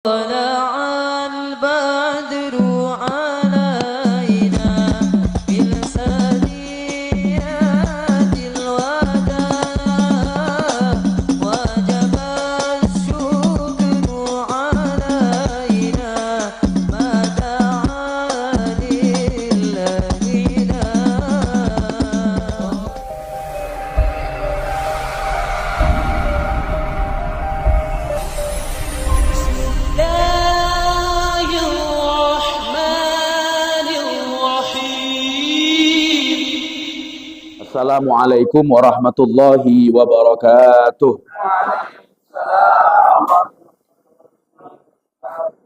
طلع البدر علينا بثنيات الوداع وجب الشكر علينا ما دعا لله Assalamualaikum warahmatullahi wabarakatuh.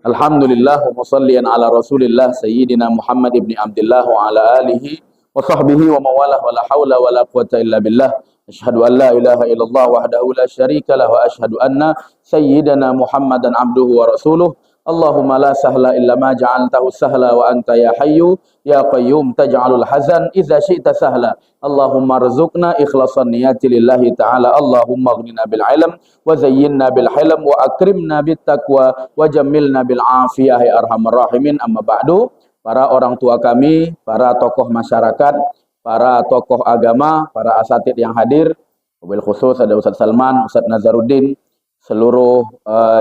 Alhamdulillah wa musallian ala rasulillah sayyidina Muhammad ibn Abdullah wa ala alihi wa sahbihi wa mawalah wa la hawla wa la quwata illa billah. Asyhadu an la ilaha illallah wahdahu la syarika lah wa asyhadu anna sayyidina Muhammadan abduhu wa rasuluh. Allahumma la sahla illa ma ja'altahu sahla wa anta ya hayyu ya qayyum taj'alul hazan idza syi'ta sahla. Allahumma rzuqna ikhlasan niyati lillahi ta'ala. Allahumma aghnina bil ilm wa zayyinna bil hilm wa akrimna bit taqwa wa jammilna bil afiyah ya arhamar rahimin. Amma ba'du. Para orang tua kami, para tokoh masyarakat, para tokoh agama, para asatid yang hadir, wabil khusus ada Ustaz Salman, Ustaz Nazaruddin, seluruh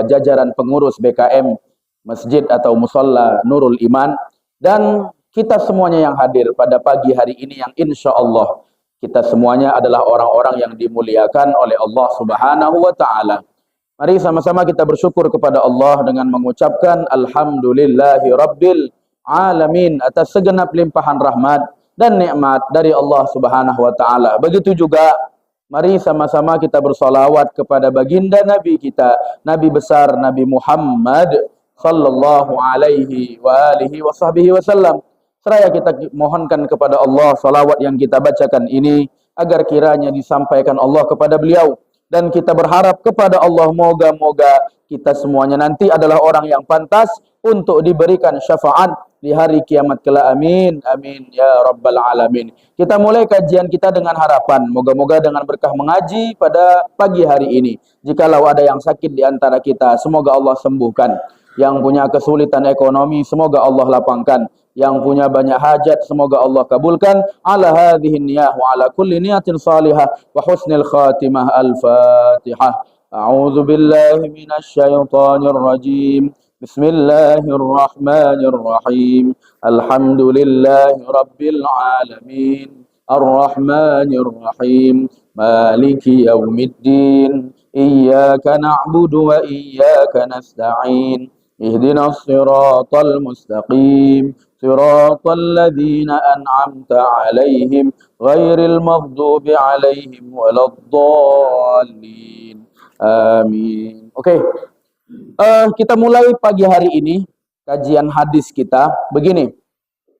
jajaran pengurus BKM Masjid atau Musalla Nurul Iman, dan kita semuanya yang hadir pada pagi hari ini yang insya Allah kita semuanya adalah orang-orang yang dimuliakan oleh Allah Subhanahu wa Ta'ala. Mari sama-sama kita bersyukur kepada Allah dengan mengucapkan Alhamdulillahi Rabbil Alamin atas segenap limpahan rahmat dan nikmat dari Allah Subhanahu wa Ta'ala. Begitu juga mari sama-sama kita bersolawat kepada baginda Nabi kita, Nabi besar Nabi Muhammad sallallahu alaihi wa alihi wa sahbihi wasallam. Seraya kita mohonkan kepada Allah salawat yang kita bacakan ini agar kiranya disampaikan Allah kepada beliau, dan kita berharap kepada Allah moga-moga kita semuanya nanti adalah orang yang pantas untuk diberikan syafaat di hari kiamat kelak. Amin amin ya rabbal alamin. Kita mulai kajian kita dengan harapan moga-moga dengan berkah mengaji pada pagi hari ini, jikalau ada yang sakit di antara kita semoga Allah sembuhkan, yang punya kesulitan ekonomi semoga Allah lapangkan, yang punya banyak hajat semoga Allah kabulkan. Ala hadhihi niyah wa ala kulli niyatin salihah wa husnil khatimah. Al-Fatihah. A'udzu billahi minasy syaithanir rajim. Bismillahirrahmanirrahim. Alhamdulillahi rabbil alamin. Ar-Rahmanir Rahim. Maliki yaumiddin. Iyyaka na'budu wa iyyaka nasta'in. Ihdinas siratal mustaqim. Siratal ladzina an'amta 'alaihim ghairil maghdubi 'alaihim waladdallin. Amin. Oke. Kita mulai pagi hari ini kajian hadis kita begini.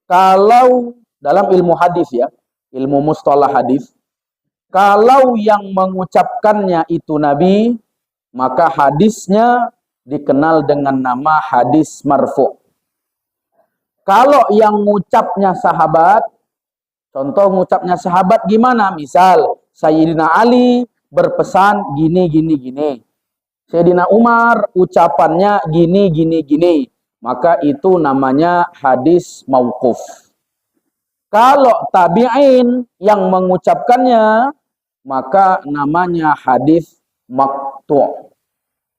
Kalau dalam ilmu hadis ya, ilmu mustalah hadis, kalau yang mengucapkannya itu Nabi, maka hadisnya dikenal dengan nama hadis marfu. Kalau yang ngucapnya sahabat, contoh ngucapnya sahabat gimana? Misal Sayyidina Ali berpesan gini gini gini. Sayyidina Umar ucapannya gini gini gini. Maka itu namanya hadis mauquf. Kalau tabi'in yang mengucapkannya, maka namanya hadis maqtu'.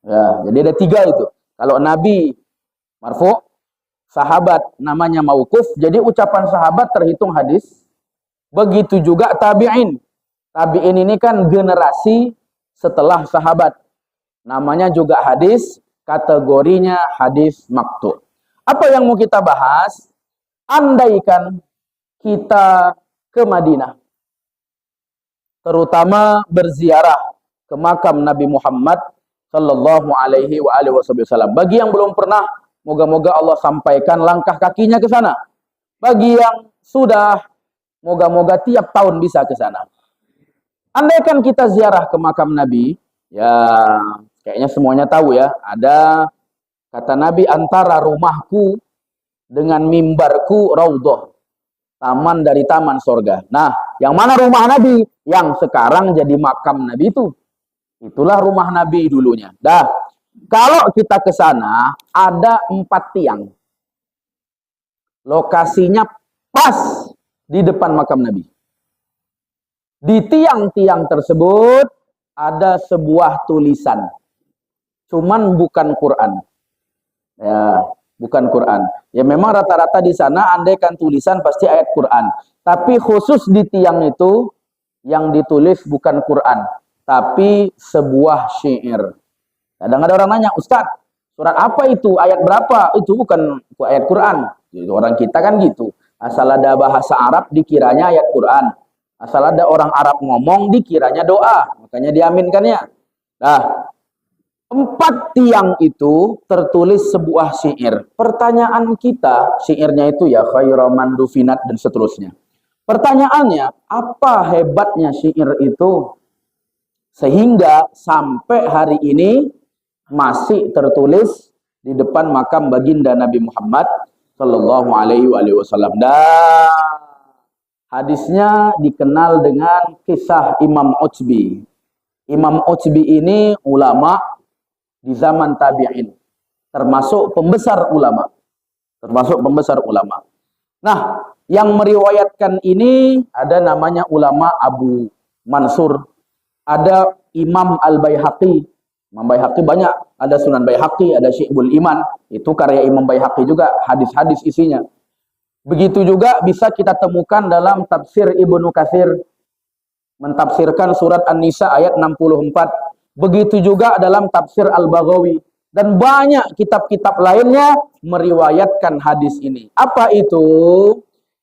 Ya, jadi ada tiga itu. Kalau Nabi marfu, sahabat namanya mauquf, jadi ucapan sahabat terhitung hadis. Begitu juga tabi'in. Tabi'in ini kan generasi setelah sahabat. Namanya juga hadis, kategorinya hadis maqtu'. Apa yang mau kita bahas? Andaikan kita ke Madinah, terutama berziarah ke makam Nabi Muhammad sallallahu alaihi wa alihi wasallam. Bagi yang belum pernah, moga-moga Allah sampaikan langkah kakinya ke sana. Bagi yang sudah, moga-moga tiap tahun bisa ke sana. Andaikan kita ziarah ke makam Nabi, ya kayaknya semuanya tahu ya, ada kata Nabi, antara rumahku dengan mimbarku raudhah, taman dari taman sorga. Nah, yang mana rumah Nabi? Yang sekarang jadi makam Nabi itu. Itulah rumah Nabi dulunya. Dah, Kalau kita ke sana, ada 4 tiang. Lokasinya pas di depan makam Nabi. Di tiang-tiang tersebut ada sebuah tulisan. Cuman bukan Quran. Ya, bukan Quran. Ya memang rata-rata di sana andaikan tulisan pasti ayat Quran. Tapi khusus di tiang itu yang ditulis bukan Quran, tapi sebuah syair. Kadang ada orang nanya, Ustaz, surat apa itu? Ayat berapa? Itu bukan ayat Quran. Jadi orang kita kan gitu. Asal ada bahasa Arab dikiranya ayat Quran. Asal ada orang Arab ngomong dikiranya doa. Makanya diaminkannya. Nah, 4 tiang itu tertulis sebuah syair. Pertanyaan kita, syairnya itu ya khairaman dufinat dan seterusnya. Pertanyaannya, apa hebatnya syair itu sehingga sampai hari ini masih tertulis di depan makam baginda Nabi Muhammad sallallahu alaihi wasallam. Dan hadisnya dikenal dengan kisah Imam Utsbi. Imam Utsbi ini ulama di zaman tabi'in, termasuk pembesar ulama. Nah, yang meriwayatkan ini ada namanya ulama Abu Mansur, ada Imam Al-Baihaqi. Imam Baihaqi banyak, ada Sunan Baihaqi, ada Syi'bul Iman, itu karya Imam Baihaqi juga, hadis-hadis isinya. Begitu juga bisa kita temukan dalam tafsir Ibnu Katsir, mentafsirkan surat An-Nisa ayat 64. Begitu juga dalam tafsir Al-Baghawi. Dan banyak kitab-kitab lainnya meriwayatkan hadis ini. Apa itu?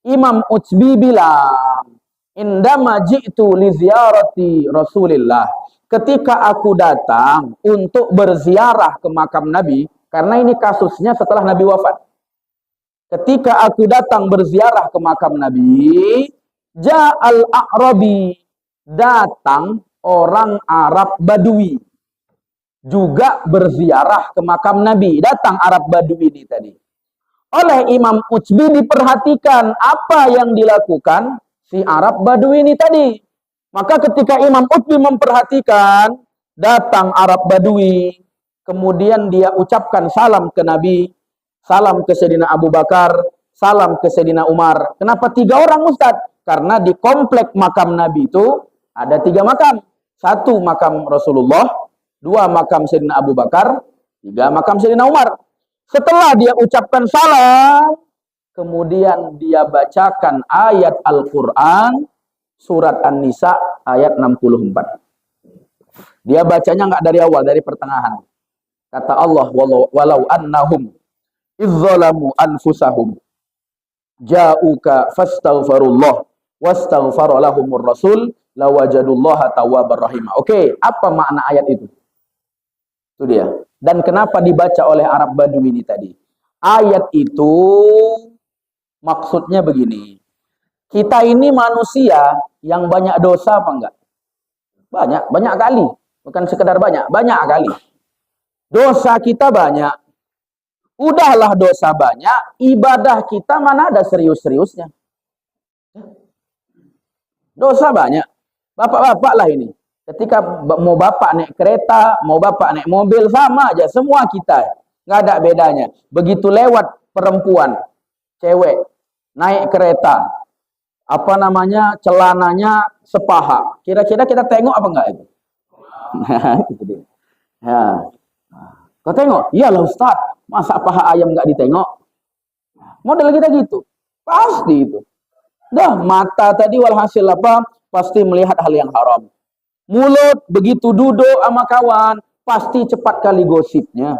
Imam Utsbi bilang, indama ji'tu li ziyarati Rasulillah. Ketika aku datang untuk berziarah ke makam Nabi, karena ini kasusnya setelah Nabi wafat. Ketika aku datang berziarah ke makam Nabi, ja'al a'rabi, datang orang Arab Badui juga berziarah ke makam Nabi. Datang Arab Badui ini tadi. Oleh Imam Utsbi diperhatikan apa yang dilakukan si Arab Badui ini tadi. Maka ketika Imam Utsbi memperhatikan, datang Arab Badui, kemudian dia ucapkan salam ke Nabi, salam ke Sayyidina Abu Bakar, salam ke Sayyidina Umar. Kenapa 3 orang Ustaz? Karena di komplek makam Nabi itu ada 3 makam. 1 makam Rasulullah, 2 makam Sayyidina Abu Bakar, 3 makam Sayyidina Umar. Setelah dia ucapkan salam, kemudian dia bacakan ayat Al-Quran, surat An-Nisa ayat 64. Dia bacanya nggak dari awal, dari pertengahan. Kata Allah, walau annahum izzalamu anfusahum ja'uka fastaghfirullah wastaghfara lahumur rasul lawajadullaha tawwabar rahim. Oke, apa makna ayat itu? Itu dia. Dan kenapa dibaca oleh Arab Badui ini tadi? Ayat itu maksudnya begini. Kita ini manusia yang banyak dosa apa enggak? Banyak kali. Bukan sekedar banyak kali. Dosa kita banyak. Udahlah dosa banyak, ibadah kita mana ada serius-seriusnya. Dosa banyak. Bapak-bapak lah ini. Ketika mau bapak naik kereta, mau bapak naik mobil, sama aja. Semua kita. Nggak ada bedanya. Begitu lewat perempuan, cewek, naik kereta, apa namanya, celananya sepaha. Kira-kira kita tengok apa enggak itu? Ya. Kau tengok? Iyalah Ustaz. Masa paha ayam nggak ditengok? Model kita gitu. Pasti itu. Dah, mata tadi walhasil apa? Pasti melihat hal yang haram. Mulut begitu duduk sama kawan, pasti cepat kali gosipnya.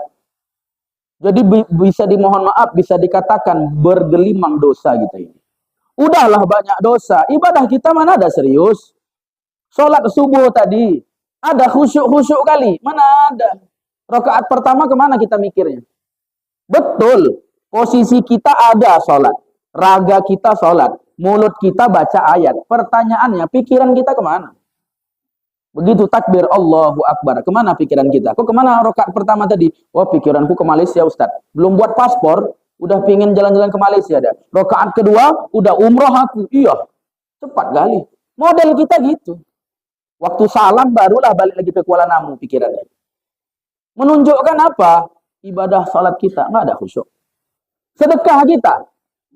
Jadi bisa dimohon maaf, bisa dikatakan bergelimang dosa kita ini. Udahlah banyak dosa, ibadah kita mana ada serius. Sholat subuh tadi, ada khusyuk-khusyuk kali, mana ada. Rakaat pertama kemana kita mikirnya? Betul, posisi kita ada sholat, raga kita sholat, mulut kita baca ayat. Pertanyaannya, pikiran kita kemana? Begitu takbir Allahu Akbar, kemana pikiran kita? Kok kemana rakaat pertama tadi? Wah, pikiranku ke Malaysia Ustaz. Belum buat paspor, udah pingin jalan-jalan ke Malaysia dah. Rakaat kedua, udah umroh aku. Iya, cepat kali. Model kita gitu. Waktu salam barulah balik lagi ke Kuala Namu pikirannya. Menunjukkan apa? Ibadah salat kita nggak ada khusyuk. Sedekah kita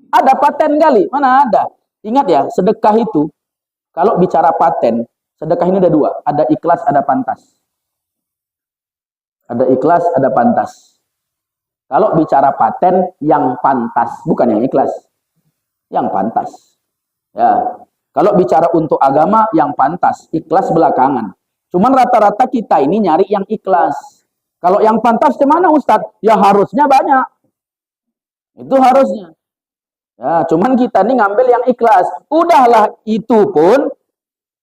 ada paten kali, mana ada? Ingat ya, sedekah itu kalau bicara paten, sedekah ini ada dua, ada ikhlas, ada pantas. Ada ikhlas, ada pantas. Kalau bicara paten, yang pantas, bukan yang ikhlas. Yang pantas. Ya. Kalau bicara untuk agama, yang pantas, ikhlas belakangan. Cuman rata-rata kita ini nyari yang ikhlas. Kalau yang pantas kemana Ustadz? Ya harusnya banyak. Itu harusnya. Ya, cuman kita nih ngambil yang ikhlas. Udahlah, itu pun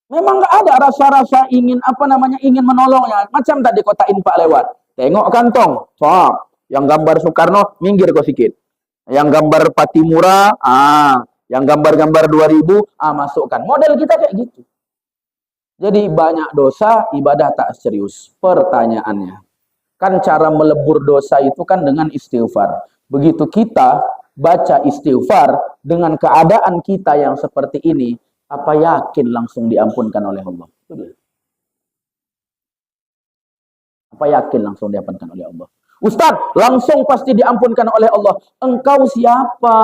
memang nggak ada rasa-rasa ingin ingin menolongnya. Macam tadi kota Infak lewat. Tengok kantong, sok. Yang gambar Soekarno, minggir kok sedikit. Yang gambar Patimura, yang gambar-gambar 2000, masukkan. Model kita kayak gitu. Jadi banyak dosa, ibadah tak serius. Pertanyaannya, kan cara melebur dosa itu kan dengan istighfar. Begitu kita baca istighfar dengan keadaan kita yang seperti ini, apa yakin langsung diampunkan oleh Allah? Apa yakin langsung diampunkan oleh Allah? Ustadz, langsung pasti diampunkan oleh Allah. Engkau siapa?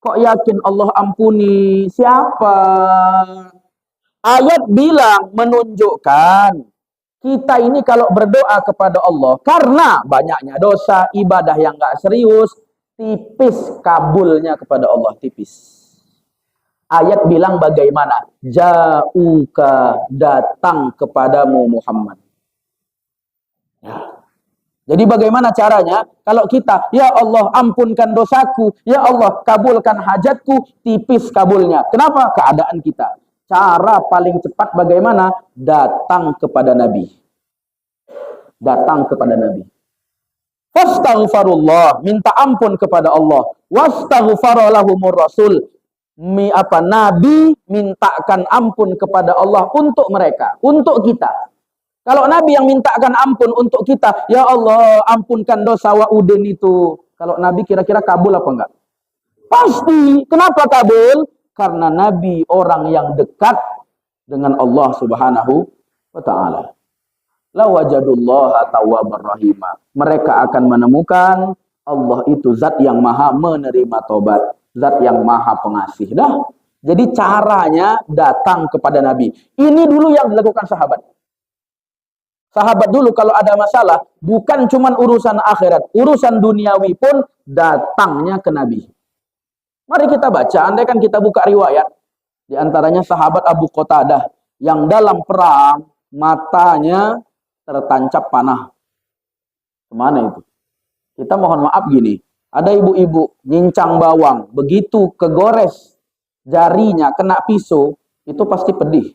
Kok yakin Allah ampuni? Siapa? Ayat bilang menunjukkan kita ini kalau berdoa kepada Allah karena banyaknya dosa, ibadah yang gak serius, tipis kabulnya kepada Allah, tipis. Ayat bilang bagaimana? Ja'uka, datang kepadamu Muhammad. Ya. Jadi bagaimana caranya? Kalau kita, ya Allah ampunkan dosaku, ya Allah kabulkan hajatku, tipis kabulnya. Kenapa? Keadaan kita. Cara paling cepat bagaimana? Datang kepada Nabi. Datang kepada Nabi. Fastaghfirullah, minta ampun kepada Allah. Wastaghfara lahumur rasul. Nabi mintakan ampun kepada Allah untuk mereka, untuk kita. Kalau Nabi yang mintakan ampun untuk kita, ya Allah ampunkan dosa wa udin itu. Kalau Nabi kira-kira kabul apa enggak? Pasti. Kenapa kabul? Karena Nabi orang yang dekat dengan Allah Subhanahu wa ta'ala. La wajadullaha tawwabar rahima. Mereka akan menemukan Allah itu zat yang maha menerima tobat, zat yang maha pengasih. Dah. Jadi caranya datang kepada Nabi. Ini dulu yang dilakukan sahabat. Sahabat dulu kalau ada masalah, bukan cuma urusan akhirat, urusan duniawi pun datangnya ke Nabi. Mari kita baca, andai kan kita buka riwayat, di antaranya sahabat Abu Qatadah, yang dalam perang, matanya tertancap panah. Kemana itu? Kita mohon maaf gini, ada ibu-ibu nyincang bawang, begitu kegores jarinya, kena pisau, itu pasti pedih.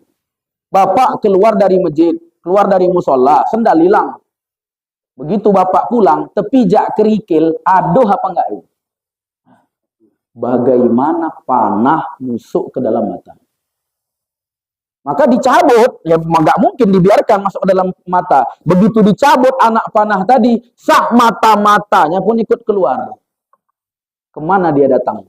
Bapak keluar dari masjid, keluar dari musola, sendal hilang. Begitu bapak pulang, tepijak kerikil, aduh apa enggak itu? Bagaimana panah musuk ke dalam mata. Maka dicabut, ya nggak mungkin dibiarkan masuk ke dalam mata. Begitu dicabut anak panah tadi, sak mata-matanya pun ikut keluar. Kemana dia datang?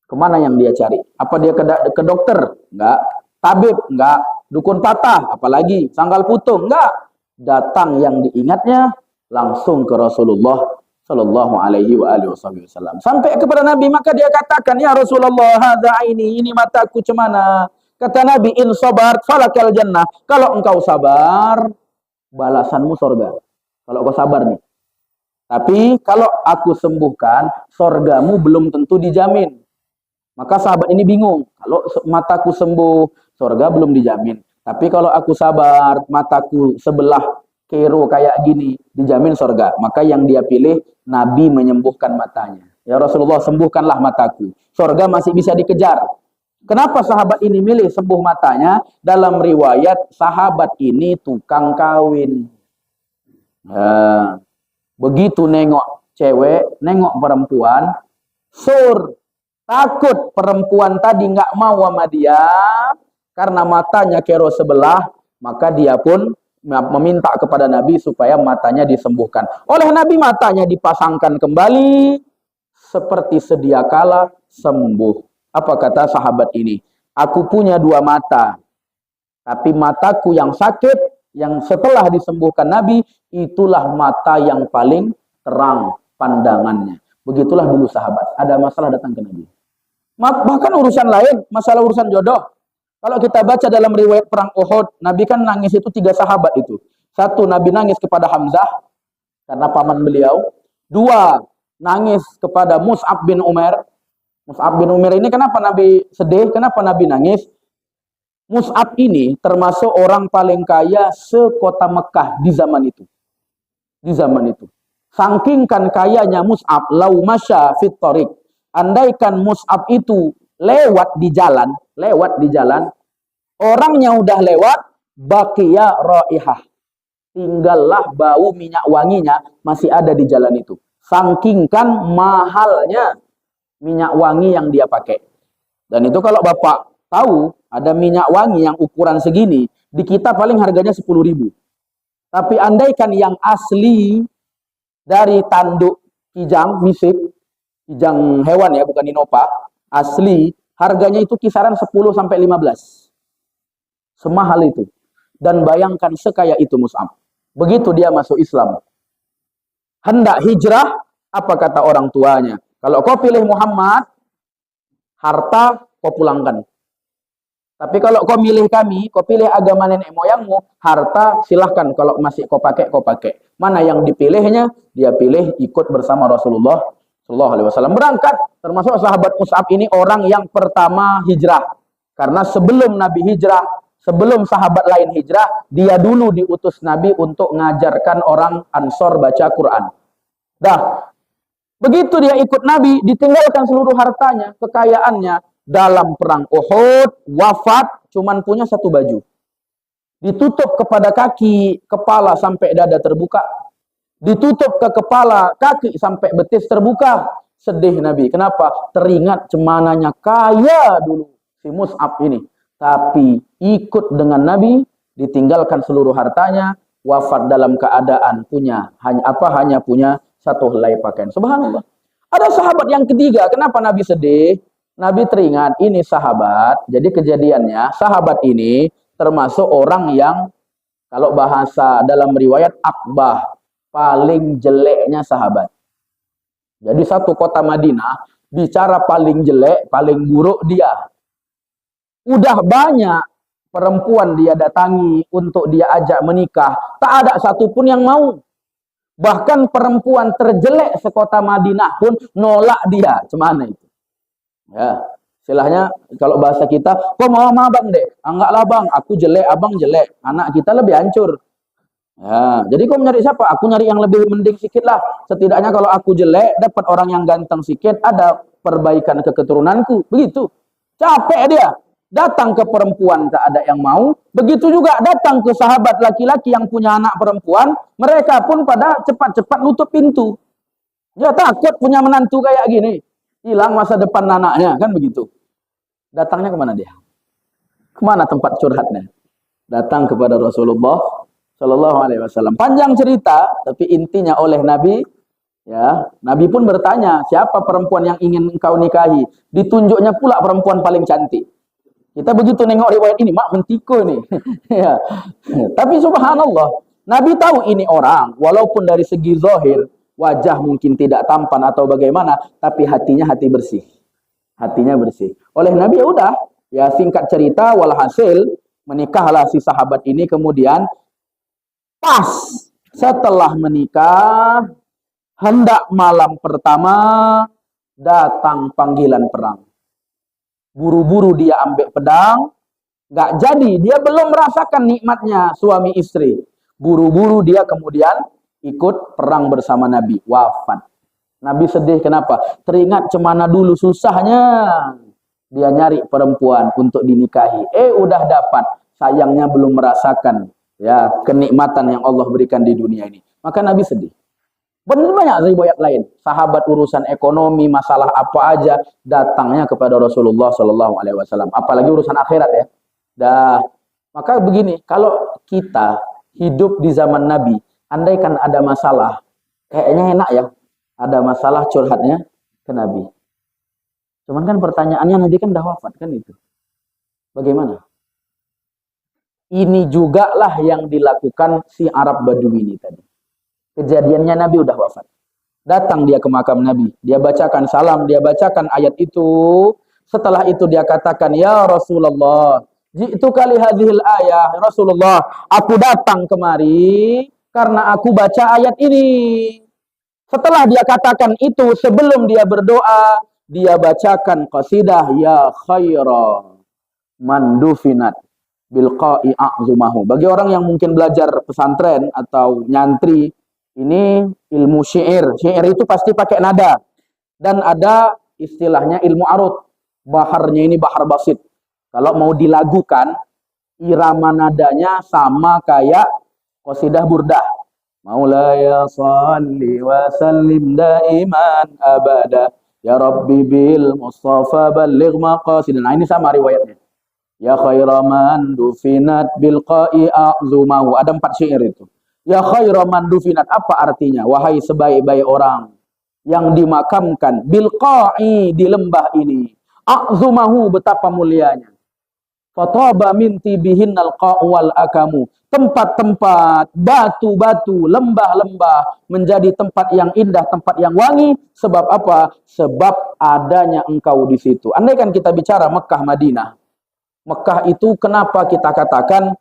Kemana yang dia cari? Apa dia ke dokter? Enggak. Tabib? Enggak. Dukun patah? Apalagi? Sanggal putung? Enggak. Datang yang diingatnya langsung ke Rasulullah Sallallahu alaihi wa alihi wasallam. Sampai kepada Nabi, maka dia katakan, ya Rasulullah, hadza ini mataku cemana. Kata Nabi, in sabar falakal jannah. Kalau engkau sabar, balasanmu surga. Kalau kau sabar nih. Tapi kalau aku sembuhkan, surgamu belum tentu dijamin. Maka sahabat ini bingung. Kalau mataku sembuh, surga belum dijamin. Tapi kalau aku sabar, mataku sebelah kero kayak gini, dijamin surga. Maka yang dia pilih, Nabi menyembuhkan matanya. Ya Rasulullah, sembuhkanlah mataku. Surga masih bisa dikejar. Kenapa sahabat ini milih sembuh matanya? Dalam riwayat, sahabat ini tukang kawin. Nah, begitu nengok cewek, nengok perempuan, takut perempuan tadi nggak mau sama dia, karena matanya kero sebelah, maka dia pun meminta kepada Nabi supaya matanya disembuhkan. Oleh Nabi matanya dipasangkan kembali seperti sedia kala sembuh. Apa kata sahabat ini? Aku punya dua mata, tapi mataku yang sakit yang setelah disembuhkan Nabi, itulah mata yang paling terang pandangannya. Begitulah dulu sahabat. Ada masalah datang ke Nabi. Bahkan urusan lain, masalah urusan jodoh. Kalau kita baca dalam riwayat perang Uhud, Nabi kan nangis itu 3 sahabat itu. 1, Nabi nangis kepada Hamzah karena paman beliau. 2, nangis kepada Mus'ab bin Umair. Mus'ab bin Umair ini kenapa Nabi sedih? Kenapa Nabi nangis? Mus'ab ini termasuk orang paling kaya sekota Mekah di zaman itu. Di zaman itu. Saking kan kayanya Mus'ab, lau masya fit thoriq. Andaikan Mus'ab itu lewat di jalan, orangnya udah lewat, baqiya raihah. Tinggallah bau minyak wanginya masih ada di jalan itu. Saking kan mahalnya minyak wangi yang dia pakai. Dan itu kalau Bapak tahu, ada minyak wangi yang ukuran segini, di kita paling harganya 10.000. Tapi andaikan yang asli dari tanduk kijang, misik, kijang hewan ya, bukan inopa, asli, harganya itu kisaran 10 sampai 15. Semahal itu. Dan bayangkan sekaya itu Mus'ab. Begitu dia masuk Islam. Hendak hijrah, apa kata orang tuanya? Kalau kau pilih Muhammad, harta kau pulangkan. Tapi kalau kau milih kami, kau pilih agama nenek moyangmu, harta silahkan. Kalau masih kau pakai, kau pakai. Mana yang dipilihnya? Dia pilih ikut bersama Rasulullah SAW. Berangkat, termasuk sahabat Mus'ab ini orang yang pertama hijrah. Karena sebelum Nabi hijrah, sebelum sahabat lain hijrah, dia dulu diutus Nabi untuk mengajarkan orang Ansor baca Quran. Dah, begitu dia ikut Nabi, ditinggalkan seluruh hartanya, kekayaannya. Dalam perang Uhud, wafat, cuman punya 1 baju. Ditutup kepada kaki, kepala sampai dada terbuka. Ditutup ke kepala, kaki sampai betis terbuka. Sedih Nabi. Kenapa? Teringat cemananya kaya dulu si Mus'ab ini. Tapi ikut dengan Nabi, ditinggalkan seluruh hartanya, wafat dalam keadaan punya hanya punya 1 helai pakaian. Subhanallah. Ada sahabat yang ketiga, kenapa Nabi sedih? Nabi teringat ini sahabat. Jadi kejadiannya sahabat ini termasuk orang yang kalau bahasa dalam riwayat akbah, paling jeleknya sahabat. Jadi satu kota Madinah bicara paling jelek, paling buruk dia. Udah banyak perempuan dia datangi untuk dia ajak menikah, tak ada satupun yang mau. Bahkan perempuan terjelek sekota Madinah pun nolak dia. Cemana itu? Ya, istilahnya kalau bahasa kita, kok mau sama abang dek? Enggaklah bang, aku jelek, abang jelek. Anak kita lebih hancur. Ya, jadi kau nyari siapa? Aku nyari yang lebih mending sedikit lah. Setidaknya kalau aku jelek, dapat orang yang ganteng sedikit, ada perbaikan ke keturunanku. Begitu. Capek dia. Datang ke perempuan tak ada yang mau. Begitu juga datang ke sahabat laki-laki yang punya anak perempuan. Mereka pun pada cepat-cepat nutup pintu. Dia takut punya menantu kayak gini. Hilang masa depan anaknya, kan begitu. Datangnya kemana dia? Kemana tempat curhatnya? Datang kepada Rasulullah Shallallahu Alaihi Wasallam. Panjang cerita, tapi intinya oleh Nabi, ya, Nabi pun bertanya, siapa perempuan yang ingin engkau nikahi? Ditunjuknya pula perempuan paling cantik. Kita begitu nengok riwayat ini, mak mentiko nih. Ya. Tapi subhanallah, Nabi tahu ini orang, walaupun dari segi zahir, wajah mungkin tidak tampan atau bagaimana, tapi hatinya hati bersih. Hatinya bersih. Oleh Nabi ya udah, ya singkat cerita, walhasil menikahlah si sahabat ini. Kemudian pas setelah menikah, hendak malam pertama, datang panggilan perang. Buru-buru dia ambil pedang, nggak jadi. Dia belum merasakan nikmatnya suami istri. Buru-buru dia kemudian ikut perang bersama Nabi, wafat. Nabi sedih kenapa? Teringat cemana dulu susahnya dia nyari perempuan untuk dinikahi. Udah dapat, sayangnya belum merasakan ya kenikmatan yang Allah berikan di dunia ini. Maka Nabi sedih. Benar banyak riwayat lain. Sahabat urusan ekonomi, masalah apa aja datangnya kepada Rasulullah Shallallahu Alaihi Wasallam. Apalagi urusan akhirat ya. Maka begini, kalau kita hidup di zaman Nabi, andaikan ada masalah, kayaknya enak ya, ada masalah curhatnya ke Nabi. Cuman kan pertanyaannya Nabi kan dah wafat kan itu. Bagaimana? Ini juga lah yang dilakukan si Arab Badui ini tadi. Kejadiannya Nabi udah wafat. Datang dia ke makam Nabi. Dia bacakan salam, dia bacakan ayat itu. Setelah itu dia katakan, ya Rasulullah, jitu kali hadhil ayah. Rasulullah, aku datang kemari karena aku baca ayat ini. Setelah dia katakan itu, sebelum dia berdoa, dia bacakan qasidah ya khaira man dufinat bilqa'i a'zumahu. Bagi orang yang mungkin belajar pesantren atau nyantri, ini ilmu syair. Syair itu pasti pakai nada. Dan ada istilahnya ilmu arut. Baharnya ini bahar basit. Kalau mau dilagukan, irama nadanya sama kayak qasidah burdah. Maulaya salli wa sallim daiman abada ya Rabbi bil Mustafa balligh maqasid. Nah, ini sama riwayatnya. Ya khairaman dufinat bilqa'i a'zumahu. Ada 4 syair itu. Ya khairaman dufinat, apa artinya? Wahai sebaik-baik orang yang dimakamkan bilqa'i, di lembah ini. A'zumahu, betapa mulianya. Fataba min tibihinnal qa'u wal akamu. Tempat-tempat, batu-batu, lembah-lembah menjadi tempat yang indah, tempat yang wangi. Sebab apa? Sebab adanya engkau di situ. Andaikan kita bicara Mekah, Madinah. Mekah itu kenapa kita katakan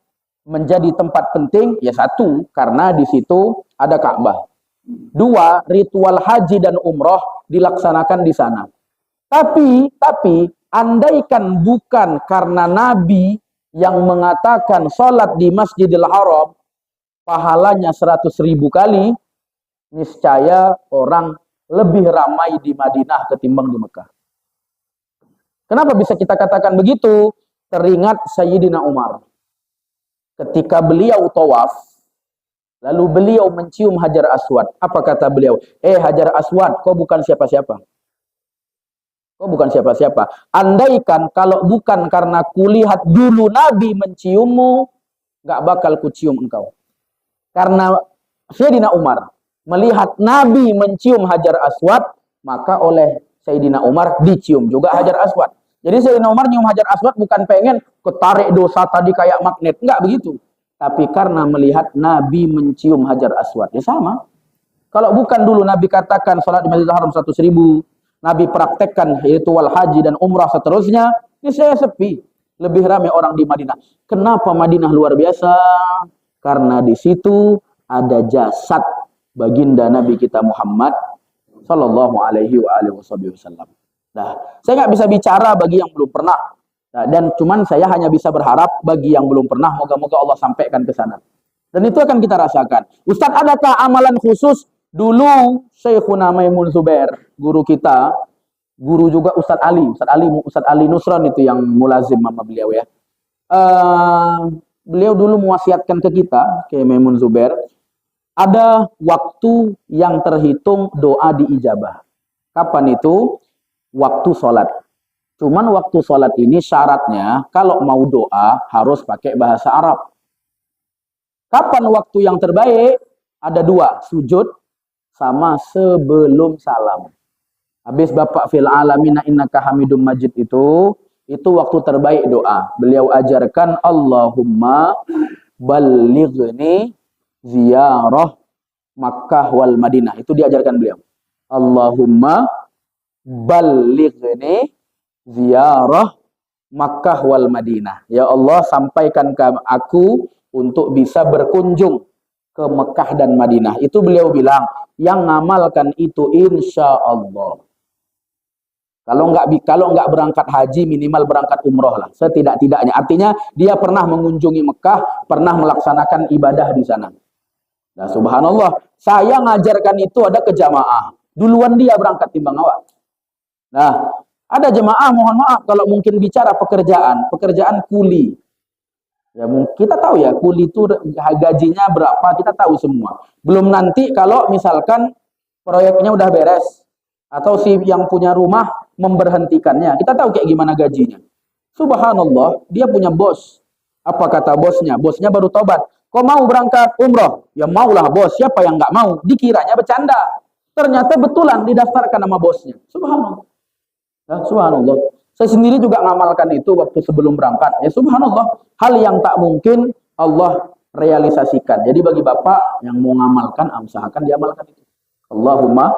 menjadi tempat penting? Ya satu, karena di situ ada Ka'bah. 2, ritual haji dan umroh dilaksanakan di sana. Tapi andaikan bukan karena Nabi yang mengatakan sholat di Masjidil Haram pahalanya 100.000 kali, niscaya orang lebih ramai di Madinah ketimbang di Mekah. Kenapa bisa kita katakan begitu? Teringat Sayyidina Umar. Ketika beliau tawaf, lalu beliau mencium Hajar Aswad. Apa kata beliau? Hajar Aswad, kau bukan siapa-siapa. Kau bukan siapa-siapa. Andaikan kalau bukan karena kulihat dulu Nabi menciummu, gak bakal kucium engkau. Karena Sayyidina Umar melihat Nabi mencium Hajar Aswad, maka oleh Sayyidina Umar dicium juga Hajar Aswad. Jadi Sayyidina Umar nyium Hajar Aswad bukan pengen ketarik dosa tadi kayak magnet. Enggak begitu. Tapi karena melihat Nabi mencium Hajar Aswad. Ya sama. Kalau bukan dulu Nabi katakan salat di Masjidil Haram 100.000, Nabi praktekkan ritual haji dan umrah seterusnya, ini saya sepi. Lebih ramai orang di Madinah. Kenapa Madinah luar biasa? Karena di situ ada jasad baginda Nabi kita Muhammad sallallahu alaihi wasallam. Nah, saya nggak bisa bicara bagi yang belum pernah. Nah, dan cuman saya hanya bisa berharap bagi yang belum pernah, moga-moga Allah sampaikan ke sana. Dan itu akan kita rasakan. Ustadz, adakah amalan khusus? Dulu Syekhuna Maimun Zubair, guru kita, guru juga Ustadz Ali Nusron itu yang mulazim sama beliau ya. Beliau dulu mewasiatkan ke kita, ke Maimun Zubair, ada waktu yang terhitung doa diijabah. Kapan itu? Waktu sholat. Cuman waktu sholat ini syaratnya kalau mau doa harus pakai bahasa Arab. Kapan waktu yang terbaik? Ada 2, sujud sama sebelum salam. Habis Bapak fil alamina innaka hamidum majid itu waktu terbaik doa. Beliau ajarkan Allahumma ballighni ziyarah Makkah wal Madinah. Itu diajarkan beliau. Allahumma ballighni ziyarah Makkah wal Madinah. Ya Allah, sampaikan ke aku untuk bisa berkunjung ke Mekah dan Madinah. Itu beliau bilang, yang ngamalkan itu insya Allah. Kalau nggak berangkat haji, minimal berangkat umroh lah. Setidak-tidaknya. Artinya dia pernah mengunjungi Mekah, pernah melaksanakan ibadah di sana. Nah, subhanallah, saya ngajarkan itu ada ke jamaah. Duluan dia berangkat timbang awak. Nah, ada jemaah, mohon maaf kalau mungkin bicara pekerjaan kuli. Ya, kita tahu ya, kuli itu gajinya berapa, kita tahu semua. Belum nanti kalau misalkan proyeknya udah beres, atau si yang punya rumah memberhentikannya. Kita tahu kayak gimana gajinya. Subhanallah, dia punya bos. Apa kata bosnya? Bosnya baru tobat. Kau mau berangkat umroh? Ya maulah bos, siapa yang nggak mau? Dikiranya bercanda. Ternyata betulan didaftarkan nama bosnya. Subhanallah. Ya, subhanallah. Saya sendiri juga ngamalkan itu waktu sebelum berangkat. Ya subhanallah, hal yang tak mungkin Allah realisasikan. Jadi bagi bapak yang mau ngamalkan, usahakan diamalkan itu. Allahumma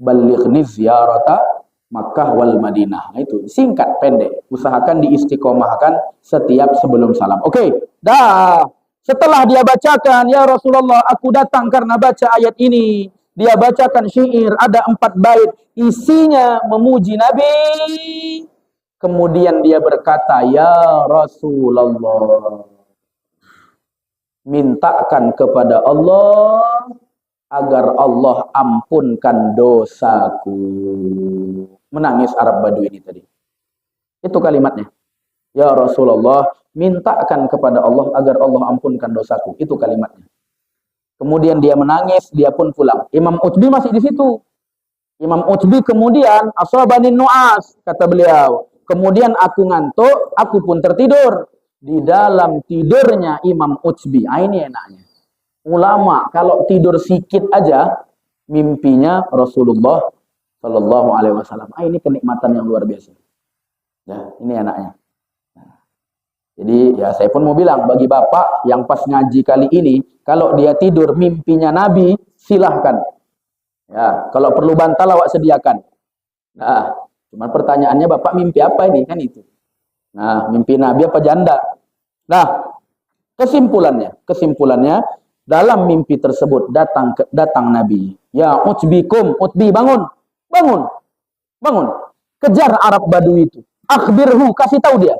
ballighni ziyarata Makkah wal Madinah. Nah, itu singkat pendek. Usahakan diistiqomahkan setiap sebelum salam. Oke, dah. Setelah dia bacakan, ya Rasulullah, aku datang karena baca ayat ini. Dia bacakan syair, ada 4 bait. Isinya memuji Nabi. Kemudian dia berkata, ya Rasulullah, mintakan kepada Allah agar Allah ampunkan dosaku. Menangis Arab Badui ini tadi. Itu kalimatnya. Ya Rasulullah, mintakan kepada Allah agar Allah ampunkan dosaku. Itu kalimatnya. Kemudian dia menangis, dia pun pulang. Imam Utbi masih di situ. Imam Utbi kemudian asabanin nu'as, kata beliau. Kemudian aku ngantuk, aku pun tertidur. Di dalam tidurnya Imam Utbi. Ini enaknya. Ulama kalau tidur sikit aja, mimpinya Rasulullah Shallallahu Alaihi Wasallam. Ini kenikmatan yang luar biasa. Ya, ini enaknya. Jadi ya saya pun mau bilang bagi bapak yang pas ngaji kali ini, kalau dia tidur mimpinya Nabi, silahkan. Ya, kalau perlu bantal awak sediakan. Nah, cuma pertanyaannya bapak mimpi apa ini kan itu. Nah, mimpi Nabi apa janda? Nah, kesimpulannya dalam mimpi tersebut datang Nabi. Ya Utbikum, Utbi bangun. Kejar Arab Badui itu. Akhbirhu, kasih tahu dia.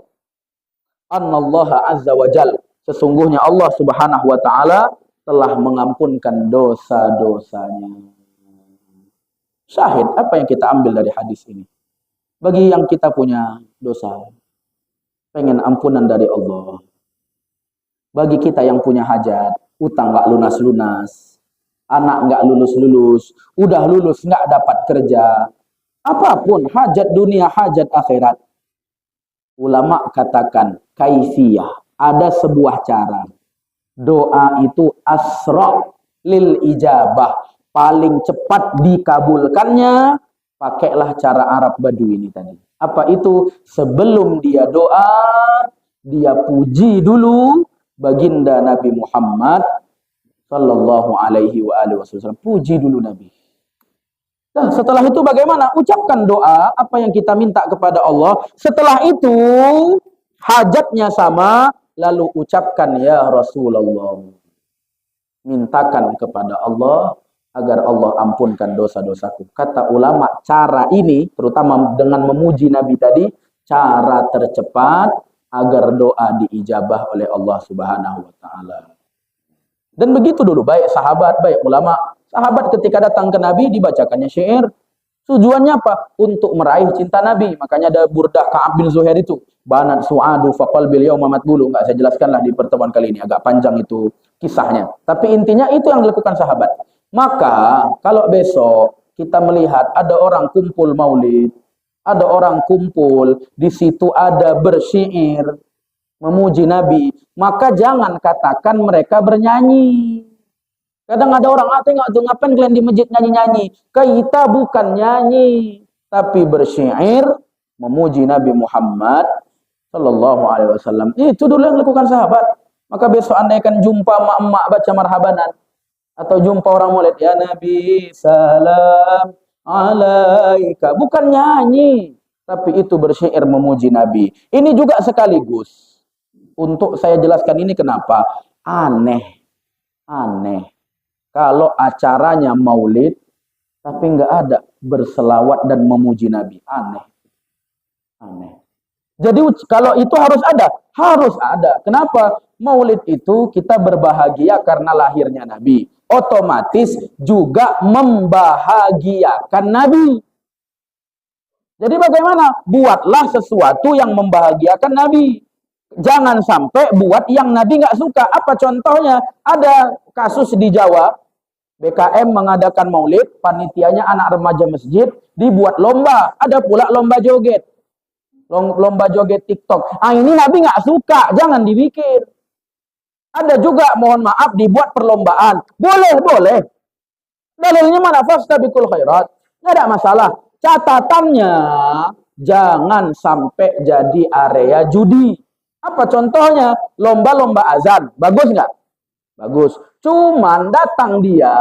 Annallaha azza wa jal, sesungguhnya Allah subhanahu wa ta'ala telah mengampunkan dosa-dosanya. Syahid, apa yang kita ambil dari hadis ini? Bagi yang kita punya dosa, pengen ampunan dari Allah. Bagi kita yang punya hajat, utang nggak lunas-lunas, anak nggak lulus-lulus, udah lulus nggak dapat kerja, apapun, hajat dunia, hajat akhirat. Ulama katakan, kaifiyah, ada sebuah cara. Doa itu asra' lil ijabah. Paling cepat dikabulkannya, pakailah cara Arab Badui ini tadi. Apa itu? Sebelum dia doa, dia puji dulu baginda Nabi Muhammad Sallallahu Alaihi Wasallam. Puji dulu Nabi. Nah, setelah itu bagaimana? Ucapkan doa apa yang kita minta kepada Allah. Setelah itu hajatnya sama, lalu ucapkan ya Rasulullah. Mintakan kepada Allah agar Allah ampunkan dosa-dosaku. Kata ulama, cara ini terutama dengan memuji Nabi tadi, cara tercepat agar doa diijabah oleh Allah Subhanahu wa taala. Dan begitu dulu baik sahabat, baik ulama. Sahabat ketika datang ke Nabi dibacakannya syair. Tujuannya apa? Untuk meraih cinta Nabi. Makanya ada burdah Ka'ab bin Zuhair itu. Banat su'adu faqalbil yawma matbulu. Enggak saya jelaskanlah di pertemuan kali ini. Agak panjang itu kisahnya. Tapi intinya itu yang dilakukan sahabat. Maka kalau besok kita melihat ada orang kumpul maulid. Ada orang kumpul. Di situ ada bersyair. Memuji Nabi. Maka jangan katakan mereka bernyanyi. Kadang ada orang, tengok tuh ngapain kalian di masjid nyanyi-nyanyi. Kita bukan nyanyi, tapi bersyair memuji Nabi Muhammad Sallallahu Alaihi Wasallam. Itu dulu yang dilakukan sahabat. Maka besok anda akan jumpa emak-emak baca marhabanan. Atau jumpa orang maulid, ya Nabi salam alaika. Bukan nyanyi, tapi itu bersyair memuji Nabi. Ini juga sekaligus. Untuk saya jelaskan ini kenapa. Aneh. Kalau acaranya maulid, tapi nggak ada berselawat dan memuji Nabi. Aneh. Jadi kalau itu harus ada. Harus ada. Kenapa? Maulid itu kita berbahagia karena lahirnya Nabi. Otomatis juga membahagiakan Nabi. Jadi bagaimana? Buatlah sesuatu yang membahagiakan Nabi. Jangan sampai buat yang Nabi nggak suka. Apa contohnya? Ada kasus di Jawa, BKM mengadakan maulid, panitianya anak remaja masjid, dibuat lomba. Ada pula lomba joget. Lomba joget TikTok. Ini Nabi nggak suka, jangan dibikin. Ada juga, mohon maaf, dibuat perlombaan. Boleh. Dalilnya mana? Fastabiqul khairat. Nggak ada masalah. Catatannya, jangan sampai jadi area judi. Apa contohnya? Lomba-lomba azan. Bagus nggak? Bagus. Cuman datang dia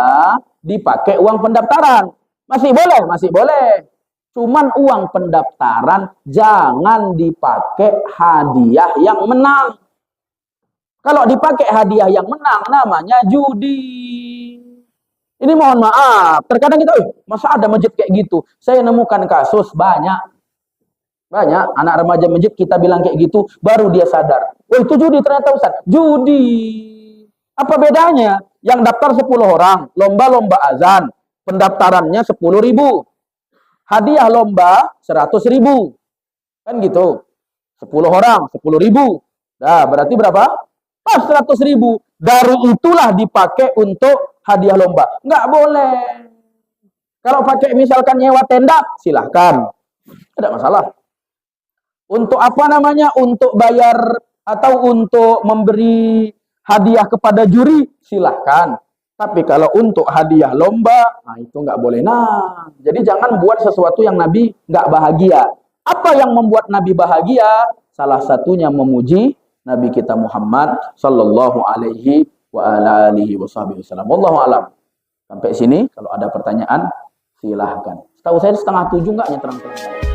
dipakai uang pendaftaran. Masih boleh? Masih boleh. Cuman uang pendaftaran jangan dipakai hadiah yang menang. Kalau dipakai hadiah yang menang namanya judi. Ini mohon maaf. Terkadang kita, masa ada masjid kayak gitu? Saya nemukan kasus banyak. Banyak anak remaja masjid kita bilang kayak gitu, baru dia sadar. Oh itu judi ternyata Ustaz. Judi. Apa bedanya? Yang daftar 10 orang, lomba-lomba azan. Pendaftarannya 10.000. Hadiah lomba 100.000. Kan gitu. 10 orang, 10.000. Nah, berarti berapa? Pas 100.000. Dari itulah dipakai untuk hadiah lomba. Nggak boleh. Kalau pakai misalkan nyewa tenda, silahkan. Tidak masalah. Untuk apa namanya? Untuk bayar atau untuk memberi hadiah kepada juri, silahkan. Tapi kalau untuk hadiah lomba, nah itu nggak boleh. Nah, jadi jangan buat sesuatu yang Nabi nggak bahagia. Apa yang membuat Nabi bahagia? Salah satunya memuji Nabi kita Muhammad sallallahu alaihi wa ala alihi wasallam. Wallahu alam. Sampai sini, kalau ada pertanyaan, silahkan. Setahu saya 6:30 nggak terang-terang.